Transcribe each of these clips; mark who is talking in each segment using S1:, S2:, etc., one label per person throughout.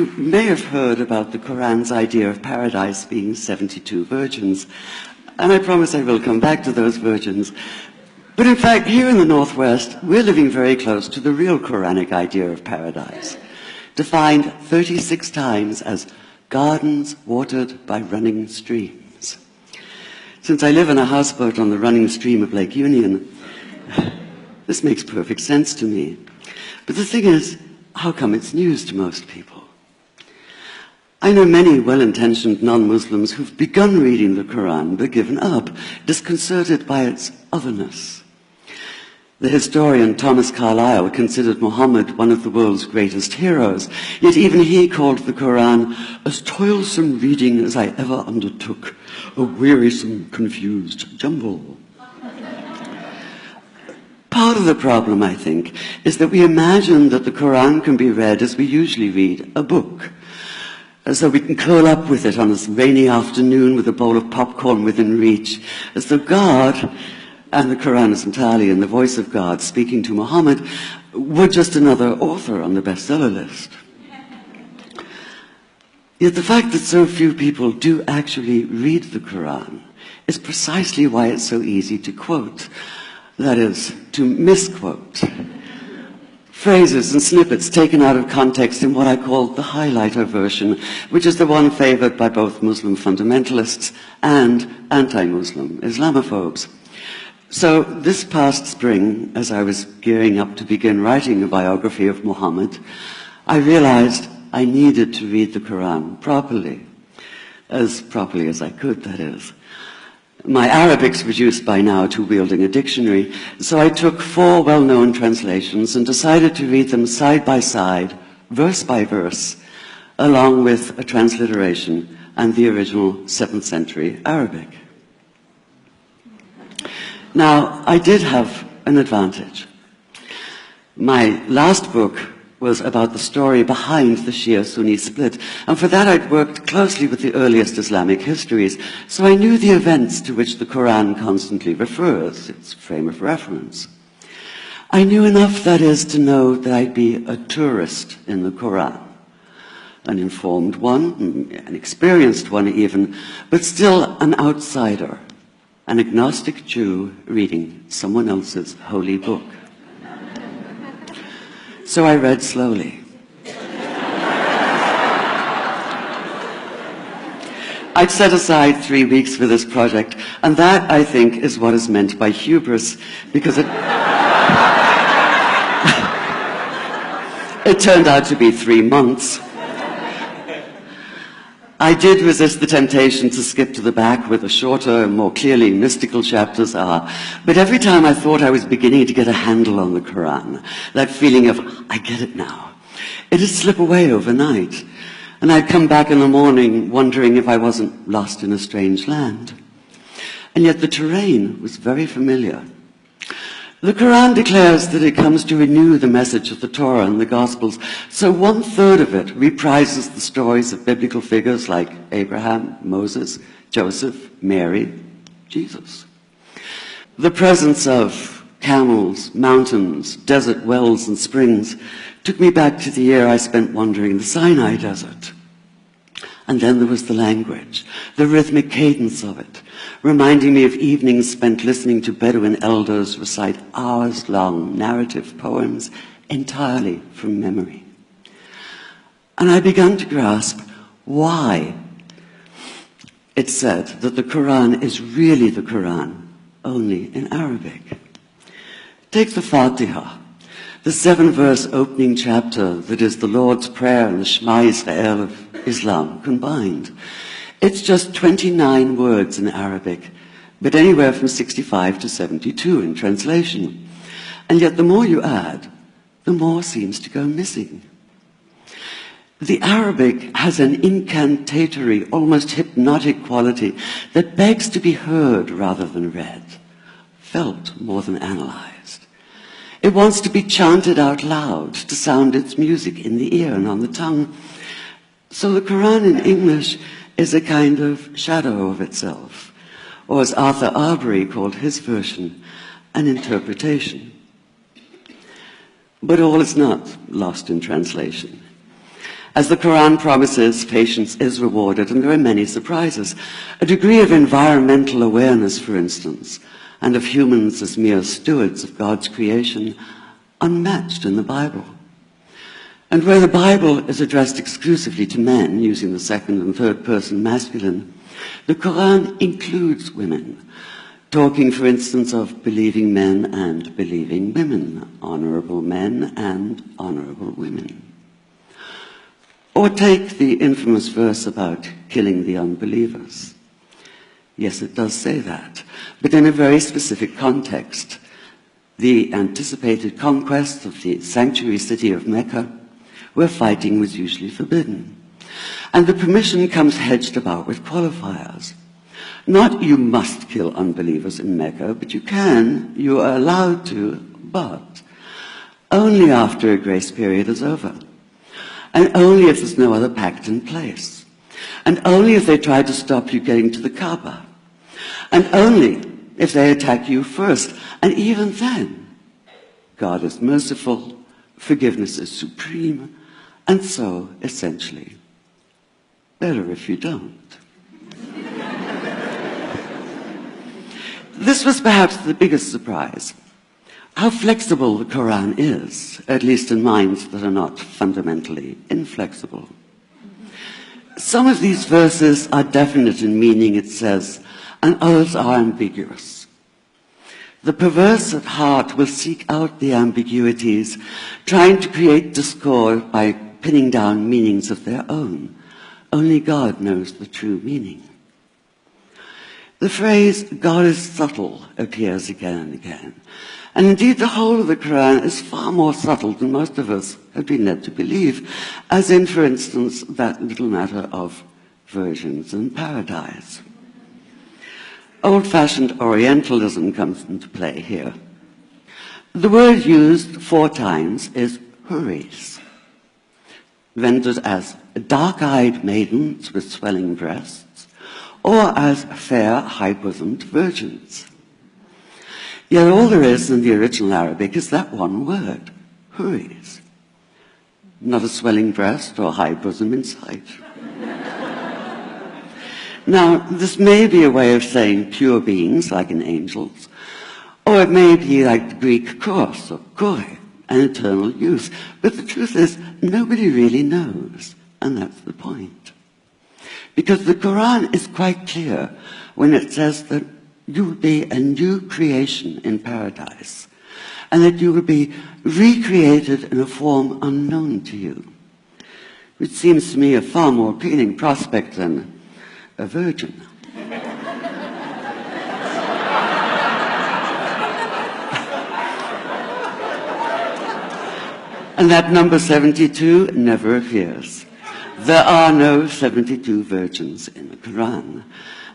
S1: You may have heard about the Quran's idea of paradise being 72 virgins, and I promise I will come back to those virgins. But in fact, here in the Northwest, we're living very close to the real Quranic idea of paradise, defined 36 times as gardens watered by running streams. Since I live in a houseboat on the running stream of Lake Union, this makes perfect sense to me. But the thing is, how come it's news to most people? I know many well-intentioned non-Muslims who've begun reading the Quran but given up, disconcerted by its otherness. The historian Thomas Carlyle considered Muhammad one of the world's greatest heroes, yet even he called the Quran as toilsome reading as I ever undertook, a wearisome, confused jumble. Part of the problem, I think, is that we imagine that the Quran can be read as we usually read a book, as though we can curl up with it on a rainy afternoon with a bowl of popcorn within reach, as though God, and the Quran is entirely in the voice of God speaking to Muhammad, were just another author on the bestseller list. Yet the fact that so few people do actually read the Quran is precisely why it's so easy to quote, that is, to misquote. Phrases and snippets taken out of context in what I call the highlighter version, which is the one favored by both Muslim fundamentalists and anti-Muslim Islamophobes. So this past spring, as I was gearing up to begin writing a biography of Muhammad, I realized I needed to read the Quran properly as I could, that is. My Arabic's reduced by now to wielding a dictionary, so I took 4 well-known translations and decided to read them side by side, verse by verse, along with a transliteration and the original 7th century Arabic. Now, I did have an advantage. My last book was about the story behind the Shia-Sunni split, and for that I'd worked closely with the earliest Islamic histories, so I knew the events to which the Quran constantly refers, its frame of reference. I knew enough, that is, to know that I'd be a tourist in the Quran, an informed one, an experienced one even, but still an outsider, an agnostic Jew reading someone else's holy book. So I read slowly. I'd set aside 3 weeks for this project, and that, I think, is what is meant by hubris, because it turned out to be 3 months. I did resist the temptation to skip to the back where the shorter, more clearly mystical chapters are, but every time I thought I was beginning to get a handle on the Quran, that feeling of, I get it now, it'd slip away overnight, and I'd come back in the morning wondering if I wasn't lost in a strange land. And yet the terrain was very familiar. The Quran declares that it comes to renew the message of the Torah and the Gospels, so 1/3 of it reprises the stories of biblical figures like Abraham, Moses, Joseph, Mary, Jesus. The presence of camels, mountains, desert wells and springs took me back to the year I spent wandering the Sinai desert. And then there was the language, the rhythmic cadence of it, reminding me of evenings spent listening to Bedouin elders recite hours-long narrative poems entirely from memory. And I began to grasp why it's said that the Quran is really the Quran, only in Arabic. Take the Fatiha, the 7-verse opening chapter that is the Lord's Prayer and the Shema Israel of Islam combined. It's just 29 words in Arabic, but anywhere from 65 to 72 in translation. And yet the more you add, the more seems to go missing. The Arabic has an incantatory, almost hypnotic quality that begs to be heard rather than read, felt more than analyzed. It wants to be chanted out loud, to sound its music in the ear and on the tongue. So the Quran in English is a kind of shadow of itself, or as Arthur Arbery called his version, an interpretation. But all is not lost in translation. As the Quran promises, patience is rewarded, and there are many surprises. A degree of environmental awareness, for instance, and of humans as mere stewards of God's creation, unmatched in the Bible. And where the Bible is addressed exclusively to men, using the second and third person masculine, the Quran includes women, talking, for instance, of believing men and believing women, honorable men and honorable women. Or take the infamous verse about killing the unbelievers. Yes, it does say that, but in a very specific context. The anticipated conquest of the sanctuary city of Mecca, where fighting was usually forbidden. And the permission comes hedged about with qualifiers. Not you must kill unbelievers in Mecca, but you are allowed to, but only after a grace period is over. And only if there's no other pact in place. And only if they try to stop you getting to the Kaaba. And only if they attack you first. And even then, God is merciful, forgiveness is supreme, and so, essentially, better if you don't. This was perhaps the biggest surprise. How flexible the Quran is, at least in minds that are not fundamentally inflexible. Some of these verses are definite in meaning, it says, and others are ambiguous. The perverse at heart will seek out the ambiguities, trying to create discord by pinning down meanings of their own. Only God knows the true meaning. The phrase, God is subtle, appears again and again. And indeed, the whole of the Quran is far more subtle than most of us have been led to believe, as in, for instance, that little matter of virgins and paradise. Old-fashioned Orientalism comes into play here. The word used 4 times is huris, rendered as dark-eyed maidens with swelling breasts, or as fair, high-bosomed virgins. Yet all there is in the original Arabic is that one word, huris. Not a swelling breast or high bosom in sight. Now, this may be a way of saying pure beings, like in angels, or it may be like the Greek kos, or kore, an eternal youth. But the truth is, nobody really knows, and that's the point. Because the Quran is quite clear when it says that you will be a new creation in paradise, and that you will be recreated in a form unknown to you, which seems to me a far more appealing prospect than a virgin. And that number 72 never appears. There are no 72 virgins in the Quran.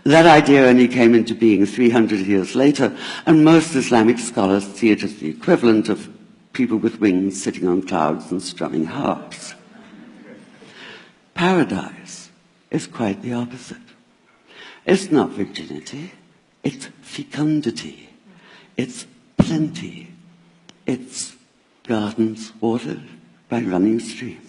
S1: That idea only came into being 300 years later, and most Islamic scholars see it as the equivalent of people with wings sitting on clouds and strumming harps. Paradise is quite the opposite. It's not virginity, it's fecundity, it's plenty, it's gardens watered by running streams.